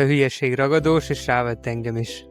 A hülyeség ragadós, és rávett engem is.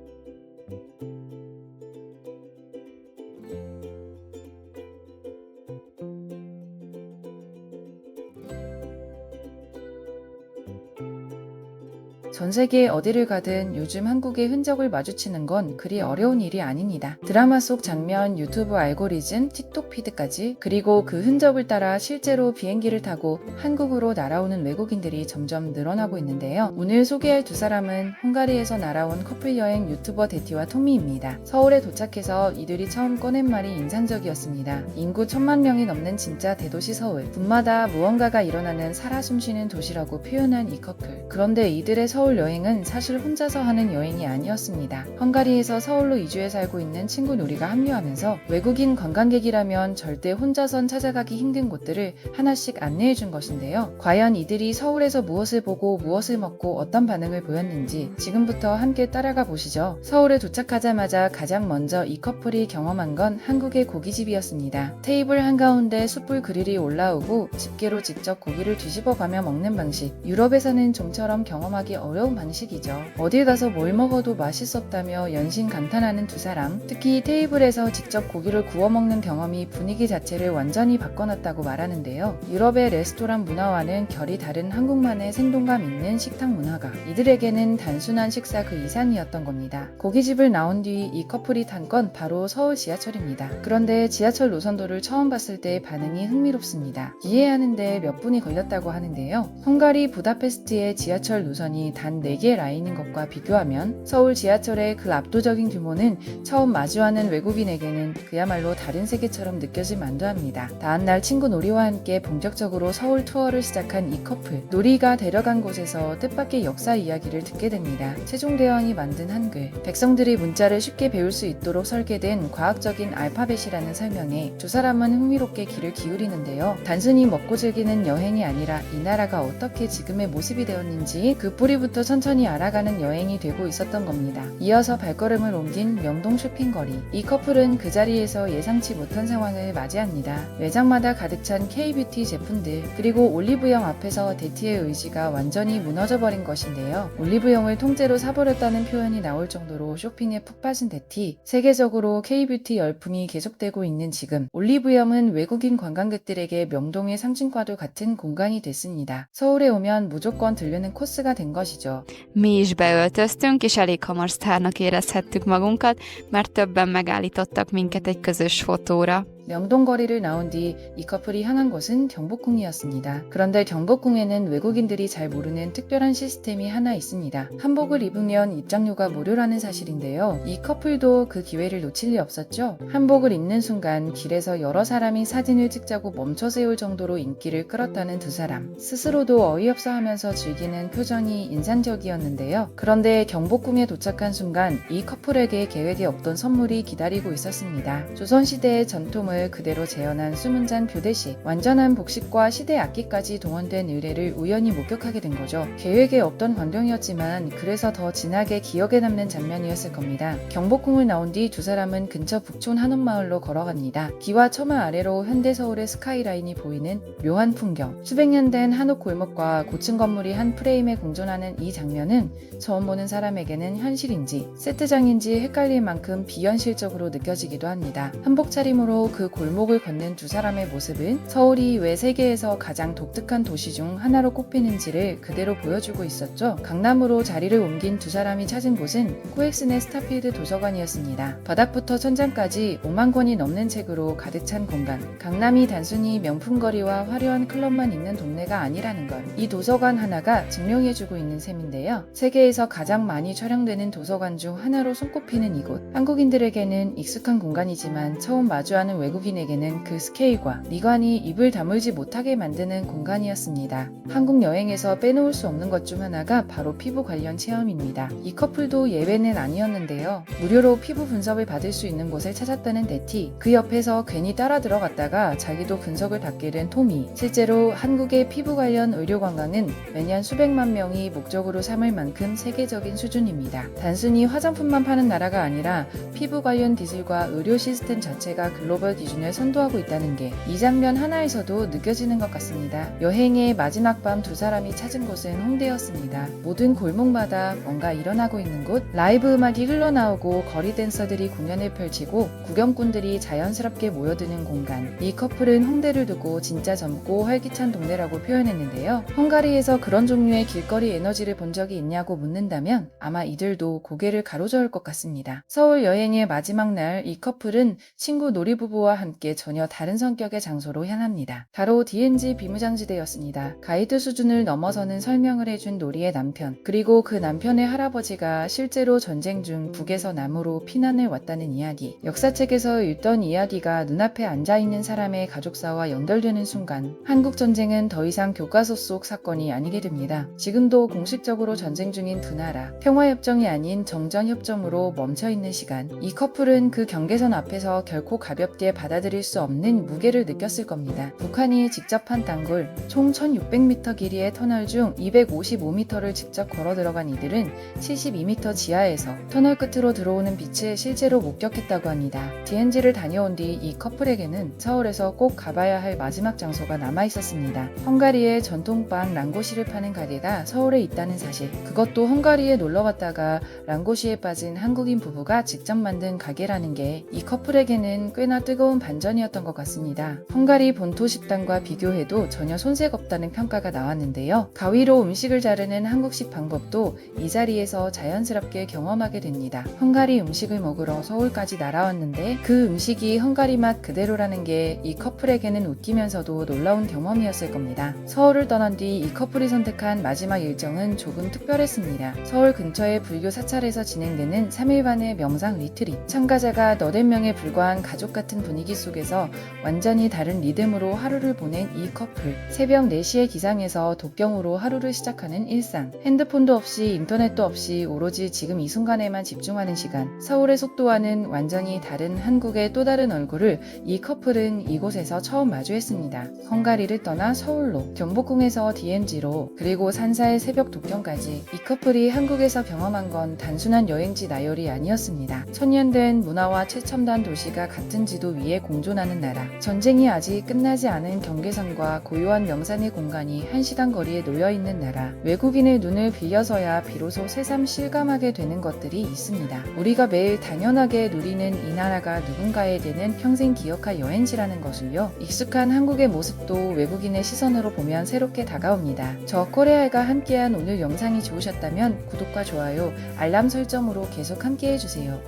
전 세계 어디를 가든 요즘 한국의 흔적을 마주치는 건 그리 어려운 일이 아닙니다. 드라마 속 장면, 유튜브 알고리즘, 틱톡 피드까지, 그리고 그 흔적을 따라 실제로 비행기를 타고 한국으로 날아오는 외국인들이 점점 늘어나고 있는데요. 오늘 소개할 두 사람은 헝가리에서 날아온 커플 여행 유튜버 데티와 토미입니다. 서울에 도착해서 이들이 처음 꺼낸 말이 인상적이었습니다. 인구 1000만 명이 넘는 진짜 대도시 서울. 분마다 무언가가 일어나는 살아 숨쉬는 도시라고 표현한 이 커플. 그런데 이들의 서울 여행은 사실 혼자서 하는 여행이 아니었습니다. 헝가리에서 서울로 이주해 살고 있는 친구 누리가 합류하면서 외국인 관광객이라면 절대 혼자선 찾아가기 힘든 곳들을 하나씩 안내해 준 것인데요. 과연 이들이 서울에서 무엇을 보고 무엇을 먹고 어떤 반응을 보였는지 지금부터 함께 따라가 보시죠. 서울에 도착하자마자 가장 먼저 이 커플이 경험한 건 한국의 고깃집이었습니다. 테이블 한가운데 숯불 그릴이 올라오고 집게로 직접 고기를 뒤집어가며 먹는 방식. 유럽에서는 좀처럼 경험하기 어려운 방식이죠. 어딜 가서 뭘 먹어도 맛있었다며 연신 감탄하는 두 사람. 특히 테이블에서 직접 고기를 구워 먹는 경험이 분위기 자체를 완전히 바꿔놨다고 말하는데요. 유럽의 레스토랑 문화와는 결이 다른 한국만의 생동감 있는 식탁 문화가 이들에게는 단순한 식사 그 이상이었던 겁니다. 고깃집을 나온 뒤 이 커플이 탄 건 바로 서울 지하철입니다. 그런데 지하철 노선도를 처음 봤을 때의 반응이 흥미롭습니다. 이해하는데 몇 분이 걸렸다고 하는데요. 헝가리 부다페스트의 지하철 노선이 단 4개의 라인인 것과 비교하면 서울 지하철의 그 압도적인 규모는 처음 마주하는 외국인에게는 그야말로 다른 세계처럼 느껴질 만도 합니다. 다음날 친구 노리와 함께 본격적으로 서울 투어를 시작한 이 커플. 노리가 데려간 곳에서 뜻밖의 역사 이야기를 듣게 됩니다. 세종대왕이 만든 한글, 백성들이 문자를 쉽게 배울 수 있도록 설계된 과학적인 알파벳이라는 설명에 두 사람은 흥미롭게 귀를 기울이는데요. 단순히 먹고 즐기는 여행이 아니라 이 나라가 어떻게 지금의 모습이 되었는지 그 뿌리부터 천천히 알아가는 여행이 되고 있었던 겁니다. 이어서 발걸음을 옮긴 명동 쇼핑거리. 이 커플은 그 자리에서 예상치 못한 상황을 맞이합니다. 매장마다 가득 찬 K-뷰티 제품들, 그리고 올리브영 앞에서 데티의 의지가 완전히 무너져버린 것인데요. 올리브영을 통째로 사버렸다는 표현이 나올 정도로 쇼핑에 푹 빠진 데티. 세계적으로 K-뷰티 열풍이 계속되고 있는 지금, 올리브영은 외국인 관광객들에게 명동의 상징과도 같은 공간이 됐습니다. 서울에 오면 무조건 들르는 코스가 된 것이죠. Mi is beöltöztünk, és elég hamar sztárnak érezhettük magunkat, mert többen megállítottak minket egy közös fotóra. 명동거리를 나온 뒤 이 커플이 향한 곳은 경복궁이었습니다. 그런데 경복궁에는 외국인들이 잘 모르는 특별한 시스템이 하나 있습니다. 한복을 입으면 입장료가 무료라는 사실인데요. 이 커플도 그 기회를 놓칠 리 없었죠. 한복을 입는 순간 길에서 여러 사람이 사진을 찍자고 멈춰 세울 정도로 인기를 끌었다는 두 사람. 스스로도 어이없어 하면서 즐기는 표정이 인상적이었는데요. 그런데 경복궁에 도착한 순간 이 커플에게 계획에 없던 선물이 기다리고 있었습니다. 조선시대의 전통을 그대로 재현한 수문잔 교대식, 완전한 복식과 시대 악기까지 동원된 의례를 우연히 목격하게 된 거죠. 계획에 없던 광경이었지만 그래서 더 진하게 기억에 남는 장면이었을 겁니다. 경복궁을 나온 뒤 두 사람은 근처 북촌 한옥마을로 걸어갑니다. 기와 처마 아래로 현대서울의 스카이라인이 보이는 묘한 풍경. 수백 년 된 한옥 골목과 고층 건물이 한 프레임에 공존하는 이 장면은 처음 보는 사람에게는 현실인지 세트장인지 헷갈릴 만큼 비현실적으로 느껴지기도 합니다. 한복 차림으로 그 골목을 걷는 두 사람의 모습은 서울이 왜 세계에서 가장 독특한 도시 중 하나로 꼽히는지를 그대로 보여주고 있었죠. 강남으로 자리를 옮긴 두 사람이 찾은 곳은 코엑스네 스타필드 도서관이었습니다. 바닥부터 천장까지 5만 권이 넘는 책으로 가득 찬 공간. 강남이 단순히 명품거리와 화려한 클럽만 있는 동네가 아니라는 걸 이 도서관 하나가 증명해주고 있는 셈인데요. 세계에서 가장 많이 촬영되는 도서관 중 하나로 손꼽히는 이곳. 한국인들에게는 익숙한 공간이지만 처음 마주하는 외국인에게는 그 스케일과 미관이 입을 다물지 못하게 만드는 공간이었습니다. 한국 여행에서 빼놓을 수 없는 것 중 하나가 바로 피부 관련 체험입니다. 이 커플도 예외는 아니었는데요. 무료로 피부 분석을 받을 수 있는 곳을 찾았다는 데티. 그 옆에서 괜히 따라 들어갔다가 자기도 분석을 받게 된 토미. 실제로 한국의 피부 관련 의료 관광은 매년 수백만 명이 목적으로 삼을 만큼 세계적인 수준입니다. 단순히 화장품만 파는 나라가 아니라 피부 관련 기술과 의료 시스템 자체가 글로벌 기준을 선도하고 있다는 게 이 장면 하나에서도 느껴지는 것 같습니다. 여행의 마지막 밤 두 사람이 찾은 곳은 홍대였습니다. 모든 골목마다 뭔가 일어나고 있는 곳, 라이브 음악이 흘러나오고 거리 댄서들이 공연을 펼치고 구경꾼들이 자연스럽게 모여드는 공간. 이 커플은 홍대를 두고 진짜 젊고 활기찬 동네라고 표현했는데요. 헝가리에서 그런 종류의 길거리 에너지를 본 적이 있냐고 묻는다면 아마 이들도 고개를 가로저을 것 같습니다. 서울 여행의 마지막 날 이 커플은 친구 놀이부부와 함께 전혀 다른 성격의 장소로 향합니다. 바로 DNG 비무장지대였습니다. 가이드 수준을 넘어서는 설명을 해준 놀이의 남편, 그리고 그 남편의 할아버지가 실제로 전쟁 중 북에서 남으로 피난을 왔다는 이야기. 역사책에서 읽던 이야기가 눈앞에 앉아있는 사람의 가족사와 연결되는 순간 한국 전쟁은 더 이상 교과서 속 사건이 아니게 됩니다. 지금도 공식적으로 전쟁 중인 두 나라, 평화협정이 아닌 정전협정으로 멈춰있는 시간, 이 커플은 그 경계선 앞에서 결코 가볍게 받아들일 수 없는 무게를 느꼈을 겁니다. 북한이 직접 한 단골, 총 1600m 길이의 터널 중 255m를 직접 걸어 들어간 이들은 72m 지하에서 터널 끝으로 들어오는 빛을 실제로 목격했다고 합니다. DNG를 다녀온 뒤 이 커플에게는 서울에서 꼭 가봐야 할 마지막 장소가 남아 있었습니다. 헝가리의 전통빵 랑고시를 파는 가게가 서울에 있다는 사실, 그것도 헝가리에 놀러 왔다가 랑고시에 빠진 한국인 부부가 직접 만든 가게라는 게 이 커플에게는 꽤나 뜨거운 반전이었던 것 같습니다. 헝가리 본토 식당과 비교해도 전혀 손색 없다는 평가가 나왔는데요. 가위로 음식을 자르는 한국식 방법도 이 자리에서 자연스럽게 경험하게 됩니다. 헝가리 음식을 먹으러 서울까지 날아왔는데 그 음식이 헝가리 맛 그대로라는 게 이 커플에게는 웃기면서도 놀라운 경험이었을 겁니다. 서울을 떠난 뒤 이 커플이 선택한 마지막 일정은 조금 특별했습니다. 서울 근처의 불교 사찰에서 진행되는 3일간의 명상 리트릿. 참가자가 너댓 명에 불과한 가족 같은 분위기 속에서 완전히 다른 리듬으로 하루를 보낸 이 커플. 새벽 4시에 기상해서 독경으로 하루를 시작하는 일상. 핸드폰도 없이 인터넷도 없이 오로지 지금 이 순간에만 집중하는 시간. 서울의 속도와는 완전히 다른 한국의 또 다른 얼굴을 이 커플은 이곳에서 처음 마주했습니다. 헝가리를 떠나 서울로, 경복궁에서 DNG로, 그리고 산사의 새벽 독경까지 이 커플이 한국에서 경험한 건 단순한 여행지 나열이 아니었습니다. 천년된 문화와 최첨단 도시가 같은 지도 위에 공존하는 나라. 전쟁이 아직 끝나지 않은 경계선과 고요한 명산의 공간이 한시당 거리에 놓여있는 나라. 외국인의 눈을 빌려서야 비로소 새삼 실감하게 되는 것들이 있습니다. 우리가 매일 당연하게 누리는 이 나라가 누군가에게는 평생 기억할 여행지라는 것을요. 익숙한 한국의 모습도 외국인의 시선으로 보면 새롭게 다가옵니다. 저 코레아가 함께한 오늘 영상이 좋으셨다면 구독과 좋아요, 알람 설정으로 계속 함께해 주세요.